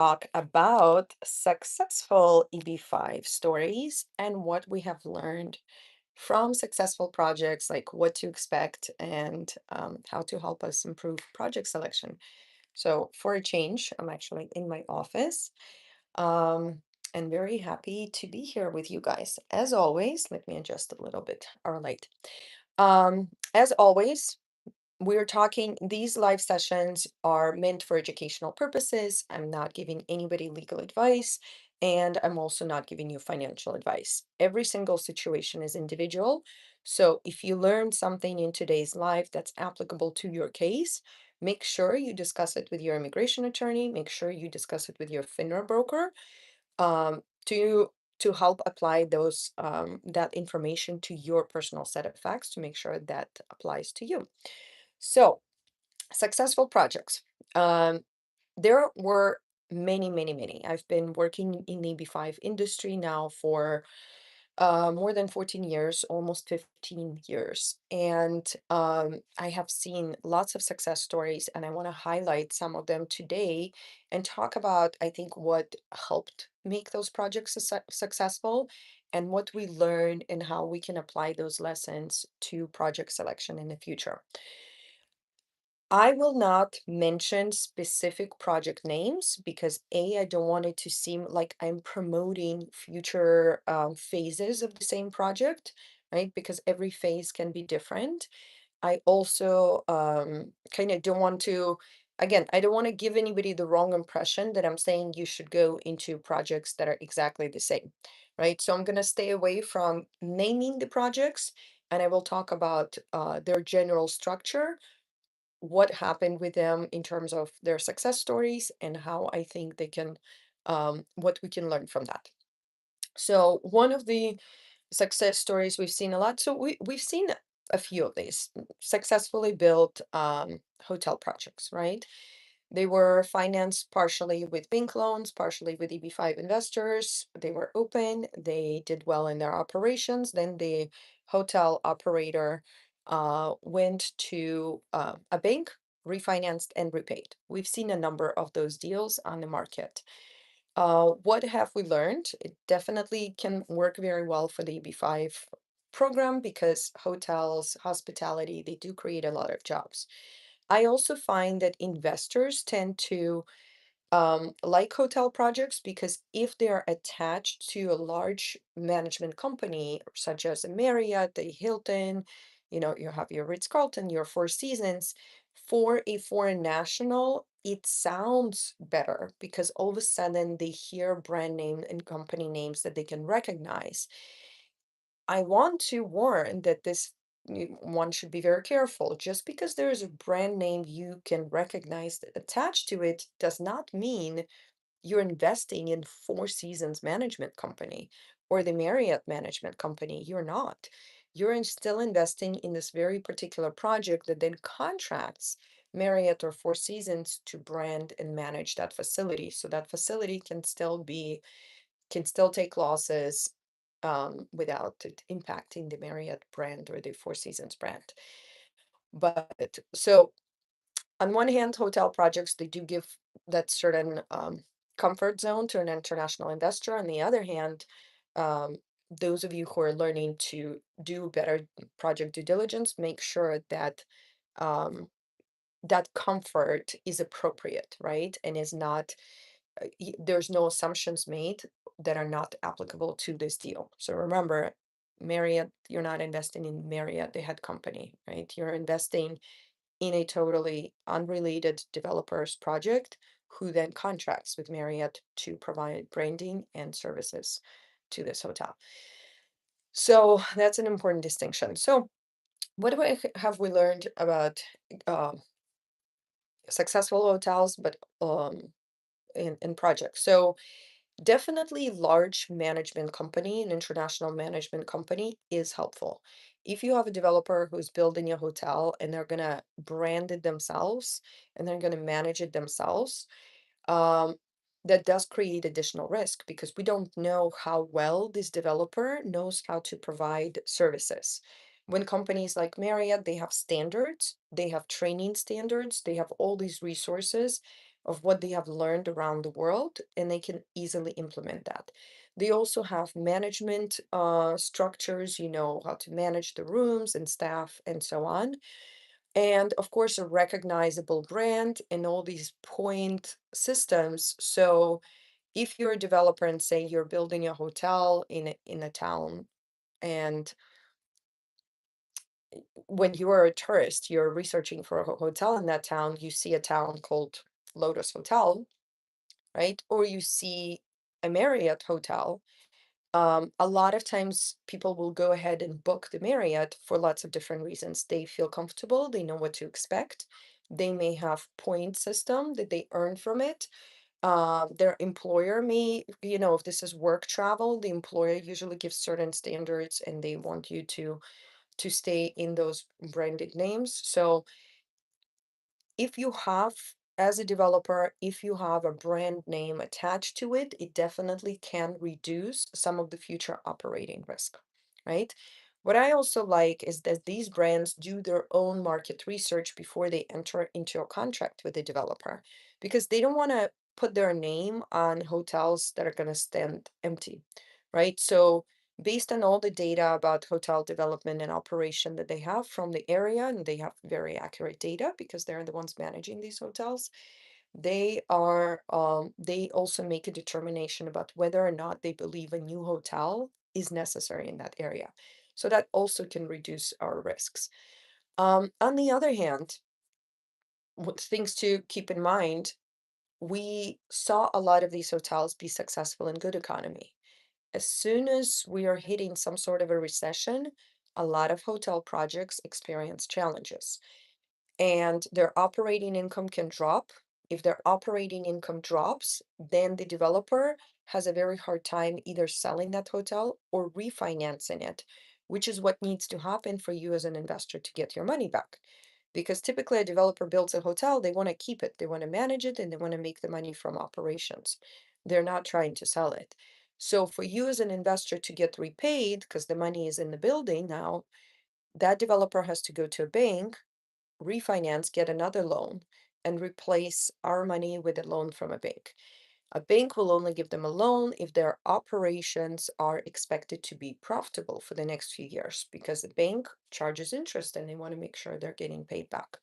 talk about successful EB-5 stories and what we have learned from successful projects, like what to expect and how to help us improve project selection. So, for a change, I'm actually in my office um, and very happy to be here with you guys. As always, let me adjust a little bit our light. As always, we're talking, these live sessions are meant for educational purposes. I'm not giving anybody legal advice, and I'm also not giving you financial advice. Every single situation is individual. So if you learn something in today's live that's applicable to your case, make sure you discuss it with your immigration attorney, make sure you discuss it with your FINRA broker, to help apply those that information to your personal set of facts to make sure that applies to you. So, successful projects. Um, there were many, many, many. I've been working in the EB-5 industry now for more than 14 years, almost 15 years. And I have seen lots of success stories, and I want to highlight some of them today and talk about, I think, what helped make those projects successful and what we learned and how we can apply those lessons to project selection in the future. I will not mention specific project names because I don't want it to seem like I'm promoting future phases of the same project, right? Because every phase can be different. I also kind of don't want to, again, I don't want to give anybody the wrong impression that I'm saying you should go into projects that are exactly the same, right? So I'm going to stay away from naming the projects, and I will talk about their general structure, what happened with them in terms of their success stories, and how I think they can, what we can learn from that. So one of the success stories we've seen a lot. So we've seen a few of these successfully built hotel projects, right? They were financed partially with bank loans, partially with EB-5 investors. They were open, they did well in their operations. Then the hotel operator went to a bank, refinanced, and repaid. We've seen a number of those deals on the market. What have we learned? It definitely can work very well for the EB-5 program because hotels, hospitality, they do create a lot of jobs. I also find that investors tend to like hotel projects because if they are attached to a large management company, such as a Marriott, a Hilton, you have your Ritz-Carlton, your Four Seasons, for a foreign national, it sounds better because all of a sudden they hear brand name and company names that they can recognize. I want to warn that one should be very careful. Just because there is a brand name you can recognize that attached to it does not mean you're investing in Four Seasons Management Company or the Marriott Management Company. You're not. Still investing in this very particular project that then contracts Marriott or Four Seasons to brand and manage that facility. So that facility can still take losses without it impacting the Marriott brand or the Four Seasons brand. But so on one hand, hotel projects, they do give that certain comfort zone to an international investor. On the other hand, um, those of you who are learning to do better project due diligence, make sure that um, that comfort is appropriate, right? And is not, there's no assumptions made that are not applicable to this deal. So remember, Marriott, you're not investing in Marriott, the head company, right? You're investing in a totally unrelated developer's project who then contracts with Marriott to provide branding and services to this hotel. So that's an important distinction. So what have we learned about uh, successful hotels, but in projects? So definitely large management company, an international management company is helpful. If you have a developer who's building a hotel and they're gonna brand it themselves and they're gonna manage it themselves, um, that does create additional risk because we don't know how well this developer knows how to provide services. When companies like Marriott, they have standards, they have training standards, they have all these resources, of what they have learned around the world, and they can easily implement that. They also have management structures, how to manage the rooms and staff and so on. And of course, a recognizable brand and all these point systems. So if you're a developer and say you're building a hotel in a town, and when you are a tourist, you're researching for a hotel in that town, you see a town called Lotus Hotel, right? Or you see a Marriott hotel. A lot of times people will go ahead and book the Marriott for lots of different reasons. They feel comfortable, they know what to expect. They may have point system that they earn from it. Their employer may, if this is work travel, the employer usually gives certain standards and they want you to stay in those branded names. So if you have, as a developer, if you have a brand name attached to it, it definitely can reduce some of the future operating risk, right? What I also like is that these brands do their own market research before they enter into a contract with the developer, because they don't want to put their name on hotels that are going to stand empty, right? So based on all the data about hotel development and operation that they have from the area, and they have very accurate data because they're the ones managing these hotels, they also make a determination about whether or not they believe a new hotel is necessary in that area. So that also can reduce our risks. On the other hand, what things to keep in mind, we saw a lot of these hotels be successful in good economy. As soon as we are hitting some sort of a recession, a lot of hotel projects experience challenges and their operating income can drop. If their operating income drops, then the developer has a very hard time either selling that hotel or refinancing it, which is what needs to happen for you as an investor to get your money back. Because typically a developer builds a hotel, they want to keep it, they want to manage it, and they want to make the money from operations. They're not trying to sell it. So for you as an investor to get repaid, because the money is in the building now, that developer has to go to a bank, refinance, get another loan, and replace our money with a loan from a bank. A bank will only give them a loan if their operations are expected to be profitable for the next few years, because the bank charges interest and they want to make sure they're getting paid back.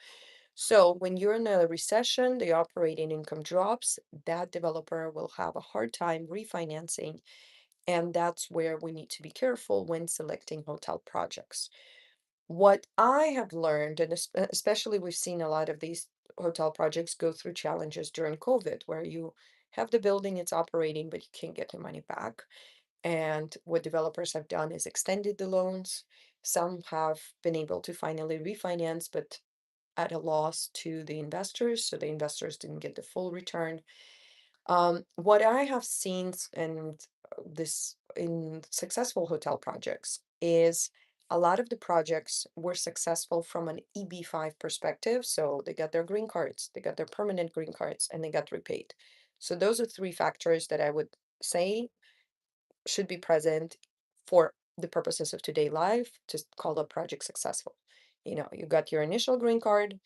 So when you're in a recession, the operating income drops, that developer will have a hard time refinancing. And that's where we need to be careful when selecting hotel projects. What I have learned, and especially we've seen a lot of these hotel projects go through challenges during COVID, where you have the building, it's operating, but you can't get your money back. And what developers have done is extended the loans. Some have been able to finally refinance, but at a loss to the investors. So the investors didn't get the full return. What I have seen and this in successful hotel projects is a lot of the projects were successful from an EB-5 perspective. So they got their green cards, they got their permanent green cards, and they got repaid. So those are three factors that I would say should be present for the purposes of today life to call a project successful. You got your initial green card,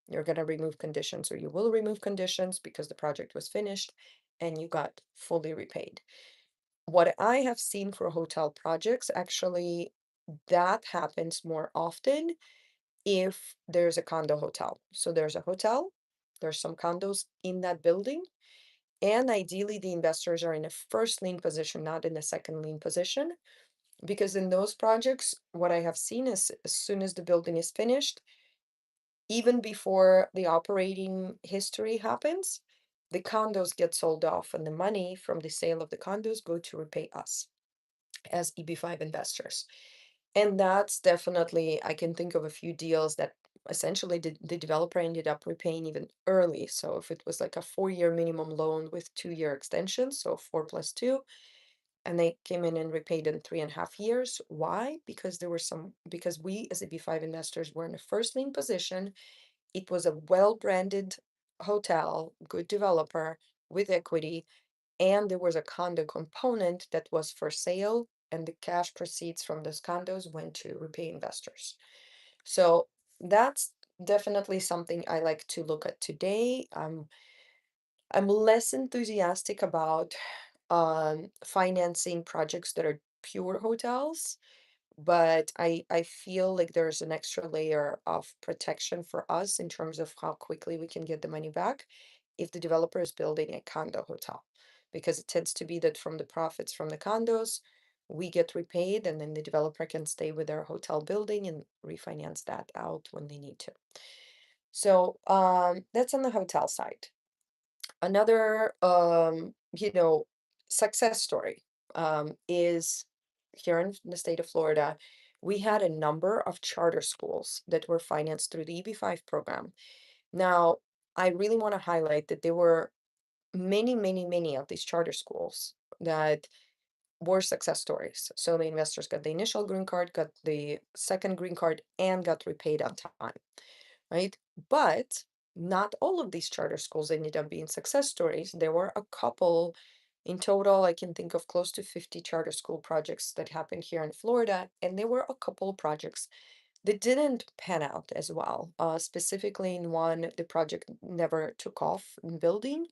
you're going to remove conditions, or you will remove conditions because the project was finished and you got fully repaid. What I have seen for hotel projects, actually, that happens more often if there's a condo hotel. So there's a hotel, there's some condos in that building, and ideally the investors are in a first lien position, not in a second lien position. Because in those projects, what I have seen is as soon as the building is finished, even before the operating history happens, the condos get sold off and the money from the sale of the condos go to repay us as EB-5 investors. And that's definitely, I can think of a few deals that essentially the developer ended up repaying even early. So if it was like a 4-year minimum loan with 2-year extensions, so 4 + 2, and they came in and repaid in 3.5 years. Why? Because we as EB-5 investors were in a first lien position. It was a well-branded hotel, good developer with equity, and there was a condo component that was for sale, and the cash proceeds from those condos went to repay investors. So that's definitely something I like to look at today. I'm less enthusiastic about financing projects that are pure hotels, but I feel like there's an extra layer of protection for us in terms of how quickly we can get the money back if the developer is building a condo hotel, because it tends to be that from the profits from the condos, we get repaid, and then the developer can stay with their hotel building and refinance that out when they need to. So that's on the hotel side. Another, success story is here in the state of Florida. We had a number of charter schools that were financed through the EB-5 program. Now, I really want to highlight that there were many, many, many of these charter schools that were success stories. So the investors got the initial green card, got the second green card, and got repaid on time, right? But not all of these charter schools ended up being success stories. There were a couple in total. I can think of close to 50 charter school projects that happened here in Florida, and there were a couple of projects that didn't pan out as well. Specifically, in one, the project never took off in building.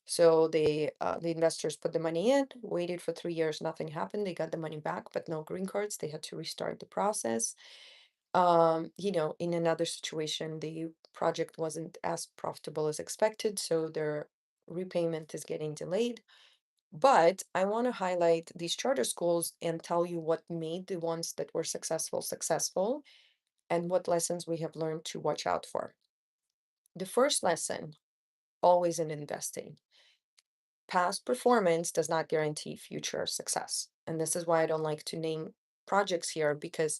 So the investors put the money in, waited for 3 years, nothing happened. They got the money back, but no green cards. They had to restart the process. In another situation, the project wasn't as profitable as expected, so their repayment is getting delayed. But I want to highlight these charter schools and tell you what made the ones that were successful and what lessons we have learned to watch out for. The first lesson, always in investing, past performance does not guarantee future success. And this is why I don't like to name projects here, because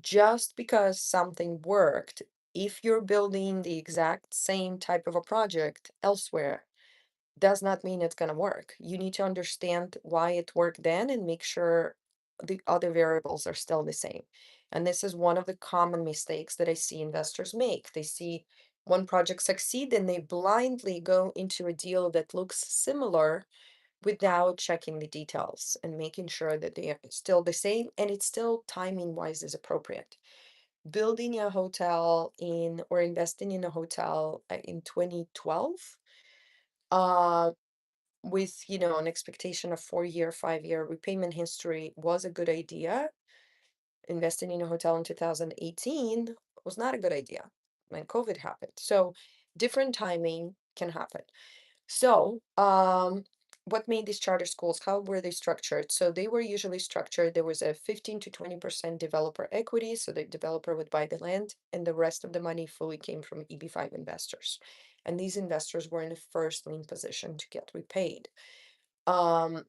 just because something worked, if you're building the exact same type of a project elsewhere, does not mean it's going to work. You need to understand why it worked then and make sure the other variables are still the same. And this is one of the common mistakes that I see investors make. They see one project succeed and they blindly go into a deal that looks similar without checking the details and making sure that they are still the same and it's still timing wise is appropriate. Building a hotel in or investing in a hotel in 2012 uh with an expectation of 4 year 5 year repayment history was a good idea. Investing in a hotel in 2018 was not a good idea when COVID happened. So different timing can happen. So, what made these charter schools? How were they structured? So they were usually structured. There was a 15 to 20% developer equity, so the developer would buy the land, and the rest of the money fully came from EB-5 investors. And these investors were in the first lien position to get repaid. Um,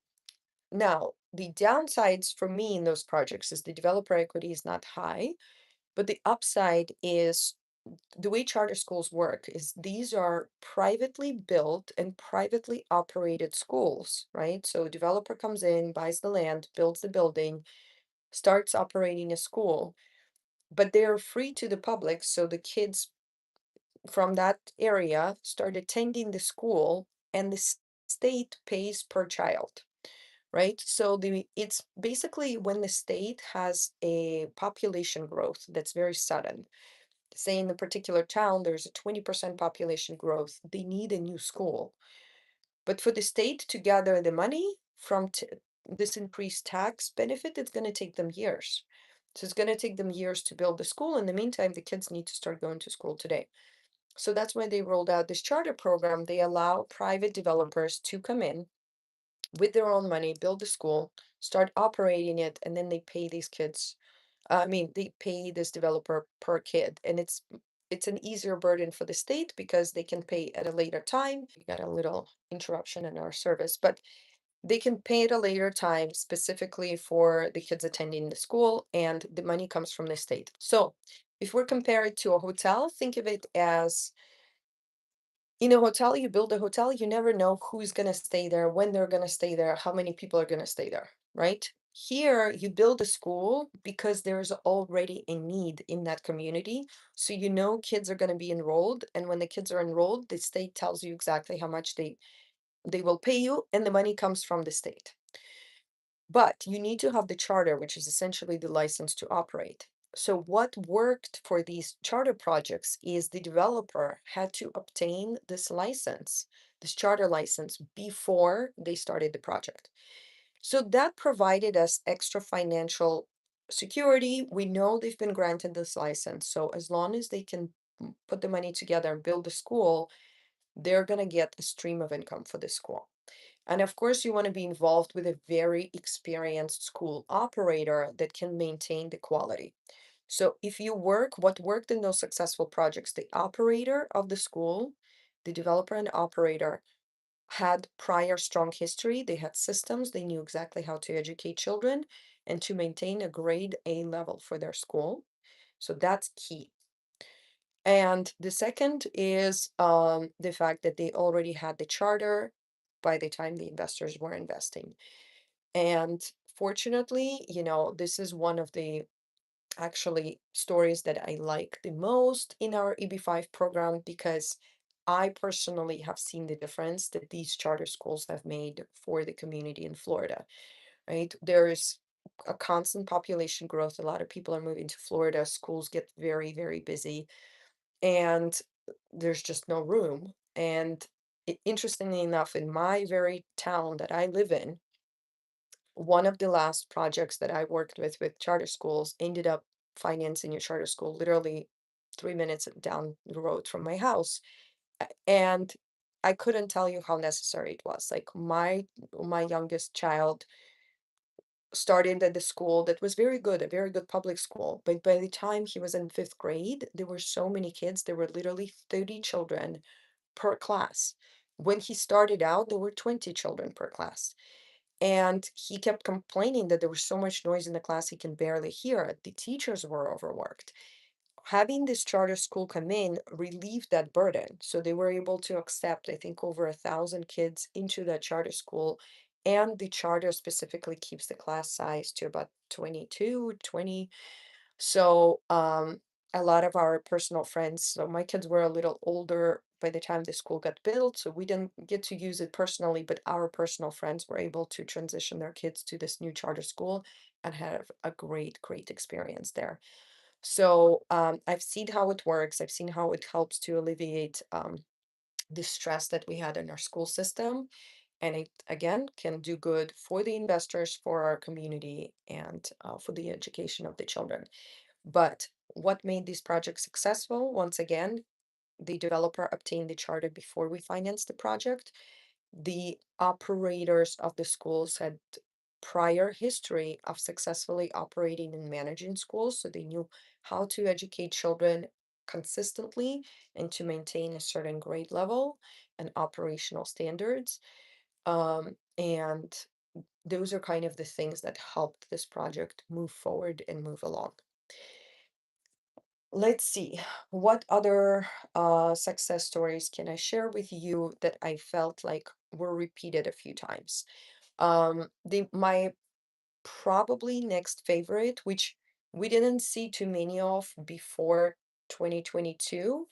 Now, the downsides for me in those projects is the developer equity is not high, but the upside is the way charter schools work is these are privately built and privately operated schools, right? So a developer comes in, buys the land, builds the building, starts operating a school, but they are free to the public. So the kids from that area start attending the school and the state pays per child, right? So it's basically when the state has a population growth that's very sudden. Say in a particular town, there's a 20% population growth, they need a new school. But for the state to gather the money from this increased tax benefit, it's going to take them years. So it's going to take them years to build the school. In the meantime, the kids need to start going to school today. So that's why they rolled out this charter program. They allow private developers to come in with their own money, build the school, start operating it, and then they pay these kids. They pay this developer per kid, and it's an easier burden for the state because they can pay at a later time. We got a little interruption in our service, but they can pay at a later time specifically for the kids attending the school, and the money comes from the state. So if we're comparing to a hotel, think of it as in a hotel, you build a hotel, you never know who's going to stay there, when they're going to stay there, how many people are going to stay there, right? Here, you build a school because there's already a need in that community. So you know kids are going to be enrolled, and when the kids are enrolled, the state tells you exactly how much they will pay you, and the money comes from the state. But you need to have the charter, which is essentially the license to operate. So what worked for these charter projects is the developer had to obtain this license this charter license before they started the project. So that provided us extra financial security. We know they've been granted this license. So as long as they can put the money together and build the school, they're going to get a stream of income for the school. And of course, you want to be involved with a very experienced school operator that can maintain the quality. So if you what worked in those successful projects, the operator of the school, the developer and operator had prior strong history. They had systems. They knew exactly how to educate children and to maintain a grade A level for their school. So that's key. And the second is the fact that they already had the charter by the time the investors were investing. And fortunately, this is one of the actually stories that I like the most in our EB-5 program because I personally have seen the difference that these charter schools have made for the community in Florida, right? There's a constant population growth. A lot of people are moving to Florida. Schools get very, very busy, and there's just no room. And interestingly enough, in my very town that I live in, one of the last projects that I worked with charter schools ended up financing a charter school literally 3 minutes down the road from my house. And I couldn't tell you how necessary it was. Like my youngest child started at the school that was very good, a very good public school. But by the time he was in fifth grade, there were so many kids. There were literally 30 children per class. When he started out, there were 20 children per class. And he kept complaining that there was so much noise in the class he can barely hear it. The teachers were overworked. Having this charter school come in relieved that burden. So they were able to accept, I think, over 1,000 kids into that charter school. And the charter specifically keeps the class size to about 22, 20. So a lot of our personal friends, so my kids were a little older by the time the school got built, so we didn't get to use it personally, but our personal friends were able to transition their kids to this new charter school and have a great, great experience there. So I've seen how it works. I've seen how it helps to alleviate the stress that we had in our school system. And it, again, can do good for the investors, for our community, and for the education of the children. But what made these projects successful? Once again, the developer obtained the charter before we financed the project. The operators of the schools had prior history of successfully operating and managing schools, so they knew how to educate children consistently and to maintain a certain grade level and operational standards. And those are kind of the things that helped this project move forward and move along. Let's see, what other success stories can I share with you that I felt like were repeated a few times? My probably next favorite, which we didn't see too many of before 2022,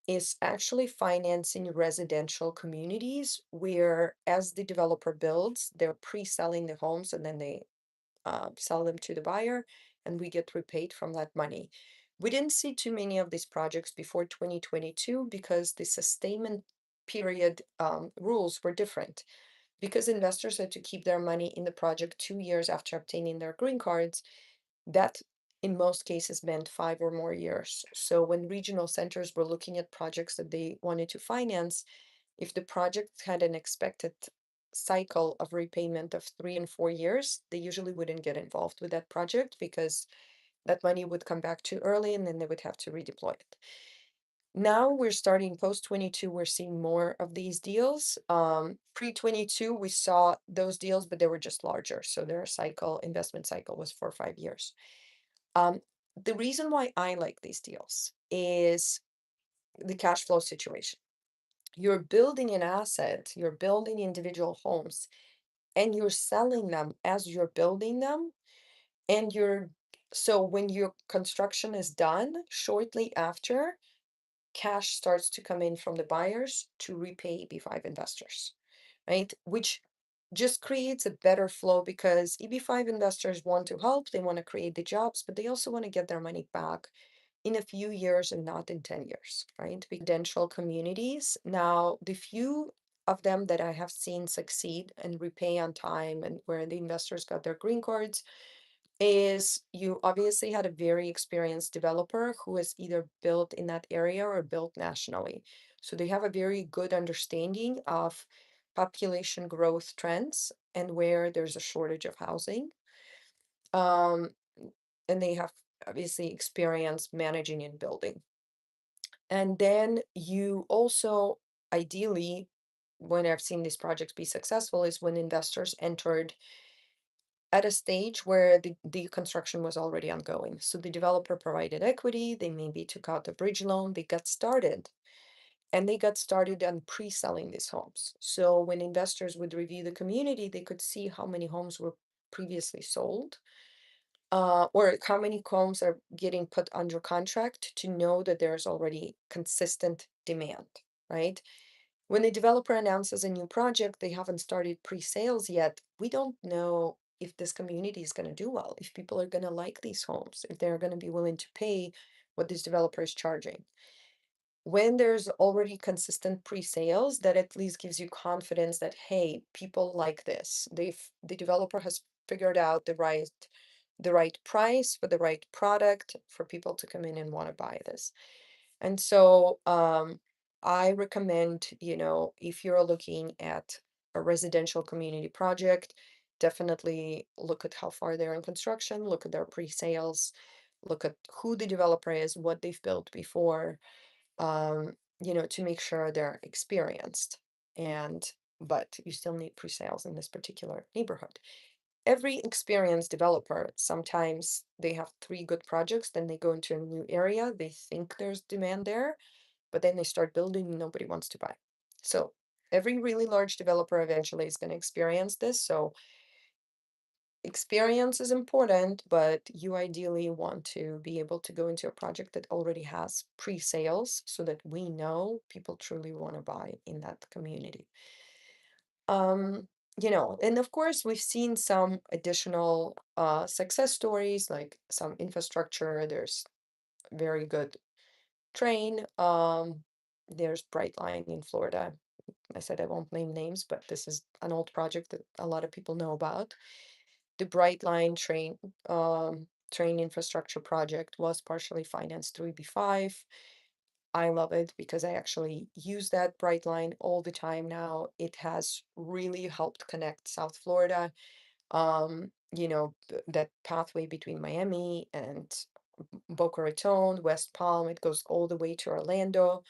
is actually financing residential communities where, as the developer builds, they're pre-selling the homes and then they sell them to the buyer, and we get repaid from that money. We didn't see too many of these projects before 2022 because the sustainment period rules were different. Because investors had to keep their money in the project 2 years after obtaining their green cards, that in most cases meant 5 or more years. So when regional centers were looking at projects that they wanted to finance, if the project had an expected cycle of repayment of 3 and 4 years, they usually wouldn't get involved with that project because that money would come back too early and then they would have to redeploy it. Now we're starting post 22, we're seeing more of these deals. Pre 22, we saw those deals, but they were just larger. So their investment cycle was 4 or 5 years. Um, the reason why I like these deals is the cash flow situation. You're building an asset, you're building individual homes, and you're selling them as you're building them. And so when your construction is done, shortly after, cash starts to come in from the buyers to repay EB-5 investors, right? Which just creates a better flow because EB-5 investors want to help, they want to create the jobs, but they also want to get their money back in a few years and not in 10 years, right? Residential communities. Now, the few of them that I have seen succeed and repay on time and where the investors got their green cards is you obviously had a very experienced developer who has either built in that area or built nationally. So they have a very good understanding of population growth trends and where there's a shortage of housing. Um, and they have obviously experience managing and building. And then you also, ideally, when I've seen these projects be successful, is when investors entered at a stage where the construction was already ongoing. So the developer provided equity, they maybe took out a bridge loan, they got started, and they got started on pre-selling these homes. So when investors would review the community, they could see how many homes were previously sold, or how many homes are getting put under contract to know that there's already consistent demand, right? When the developer announces a new project, they haven't started pre-sales yet. We don't know if this community is going to do well, if people are going to like these homes, if they're going to be willing to pay what this developer is charging. When there's already consistent pre-sales, that at least gives you confidence that, hey, people like this. The developer has figured out the right price for the right product for people to come in and want to buy this. And so I recommend, if you're looking at a residential community project, definitely look at how far they're in construction, look at their pre-sales, look at who the developer is, what they've built before, to make sure they're experienced. But you still need pre-sales in this particular neighborhood. Every experienced developer, sometimes they have three good projects, then they go into a new area, they think there's demand there, but then they start building and nobody wants to buy. So every really large developer eventually is going to experience this. So experience is important, but you ideally want to be able to go into a project that already has pre-sales so that we know people truly want to buy in that community. Um, and of course, we've seen some additional success stories, like some infrastructure. There's very good train. There's Brightline in Florida. I said I won't name names, but this is an old project that a lot of people know about. The Brightline train infrastructure project was partially financed through EB-5. I love it because I actually use that Brightline all the time now. It has really helped connect South Florida. That pathway between Miami and Boca Raton, West Palm, it goes all the way to Orlando.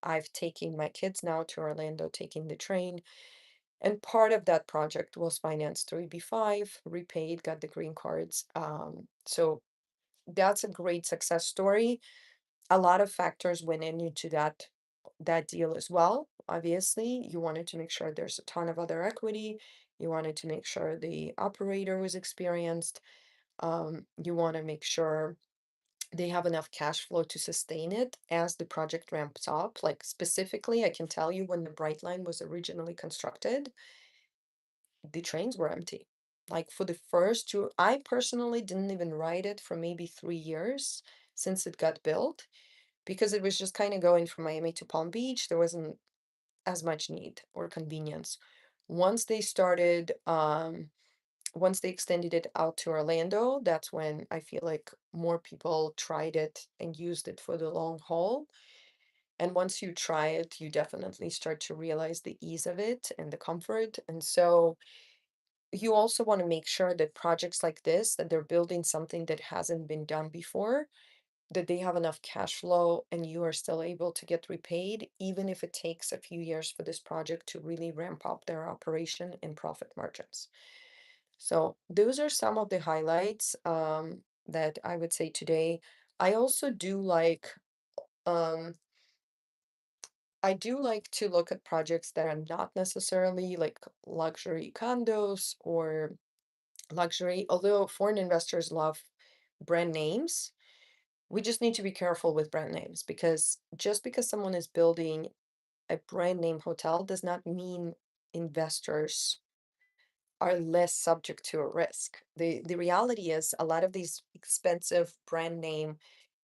I've taken my kids now to Orlando, taking the train. And part of that project was financed through EB-5, repaid, got the green cards. So that's a great success story. A lot of factors went into that deal as well. Obviously, you wanted to make sure there's a ton of other equity. You wanted to make sure the operator was experienced. You want to make sure they have enough cash flow to sustain it as the project ramps up. Like specifically, I can tell you when the Brightline was originally constructed, the trains were empty. Like for the first two, I personally didn't even ride it for maybe 3 years since it got built because it was just kind of going from Miami to Palm Beach. There wasn't as much need or convenience. Once they started, once they extended it out to Orlando, that's when I feel like more people tried it and used it for the long haul. And once you try it, you definitely start to realize the ease of it and the comfort. And so you also want to make sure that projects like this, that they're building something that hasn't been done before, that they have enough cash flow and you are still able to get repaid, even if it takes a few years for this project to really ramp up their operation and profit margins. So those are some of the highlights that I would say today. I also um, do like to look at projects that are not necessarily like luxury condos or luxury, although foreign investors love brand names. We just need to be careful with brand names because just because someone is building a brand name hotel does not mean investors are less subject to a risk. The reality is a lot of these expensive brand name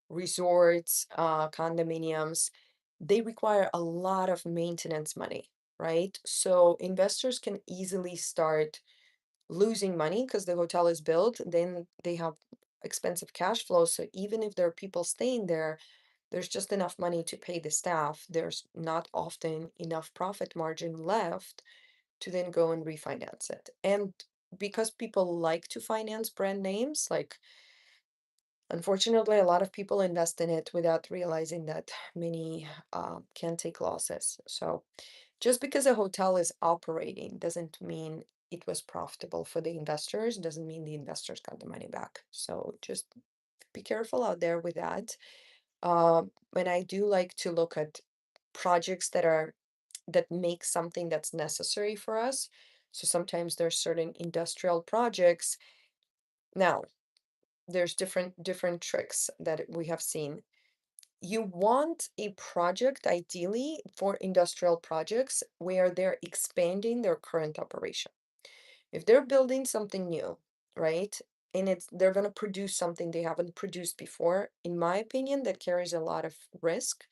resorts, condominiums, they require a lot of maintenance money. right? So investors can easily start losing money because the hotel is built, then they have expensive cash flow. So even if there are people staying there, there's just enough money to pay the staff. There's not often enough profit margin left to then go and refinance it. And because people like to finance brand names, like unfortunately, a lot of people invest in it without realizing that many can take losses. So just because a hotel is operating doesn't mean it was profitable for the investors, doesn't mean the investors got the money back. So just be careful out there with that. And I do like to look at projects that make something that's necessary for us. So sometimes there's certain industrial projects. Now, there's different tricks that we have seen. You want a project ideally for industrial projects where they're expanding their current operation. If they're building something new, right? And they're going to produce something they haven't produced before, in my opinion, that carries a lot of risk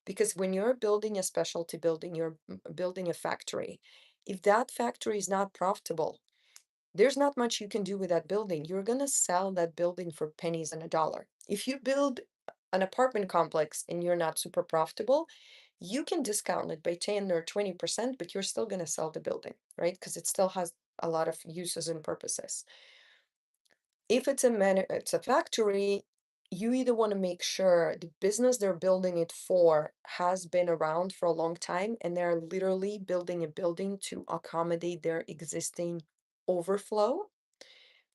because when you're building a specialty building, you're building a factory. If that factory is not profitable, there's not much you can do with that building. You're going to sell that building for pennies on a dollar. If you build an apartment complex and you're not super profitable, you can discount it by 10 or 20%, but you're still going to sell the building, right? Because it still has a lot of uses and purposes. If it's a factory, you either want to make sure the business they're building it for has been around for a long time and they're literally building a building to accommodate their existing overflow.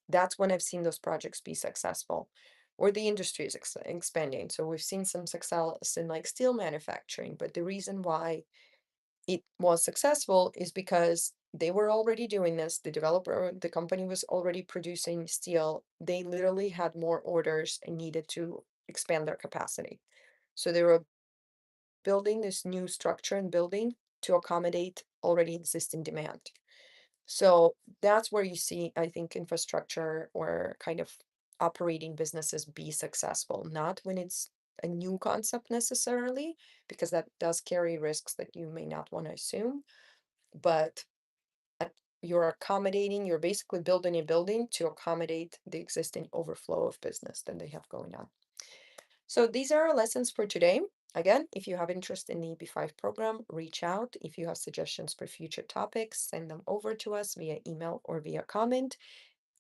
That's when I've seen those projects be successful, or the industry is expanding. So we've seen some success in like steel manufacturing, but the reason why it was successful is because they were already doing this. The developer, the company was already producing steel. They literally had more orders and needed to expand their capacity. So they were building this new structure and building to accommodate already existing demand. So that's where you see, I think, infrastructure or kind of operating businesses be successful, not when it's a new concept necessarily, because that does carry risks that you may not want to assume, but you're accommodating, you're basically building a building to accommodate the existing overflow of business that they have going on. So these are our lessons for today. Again, if you have interest in the EB-5 program, reach out. If you have suggestions for future topics, send them over to us via email or via comment.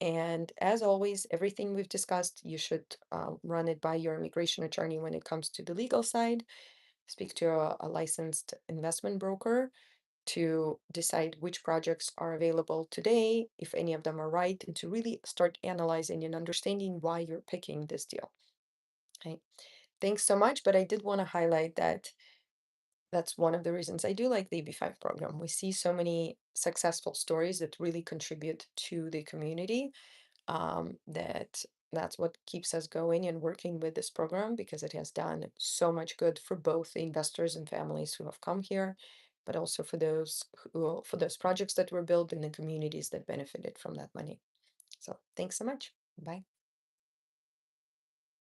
And as always, everything we've discussed, you should run it by your immigration attorney when it comes to the legal side. Speak to a licensed investment broker to decide which projects are available today, if any of them are right, and to really start analyzing and understanding why you're picking this deal. Okay. Thanks so much, but I did want to highlight that that's one of the reasons I do like the EB-5 program. We see so many successful stories that really contribute to the community. That that's what keeps us going and working with this program because it has done so much good for both the investors and families who have come here, but also for those projects that were built in the communities that benefited from that money. So thanks so much. Bye.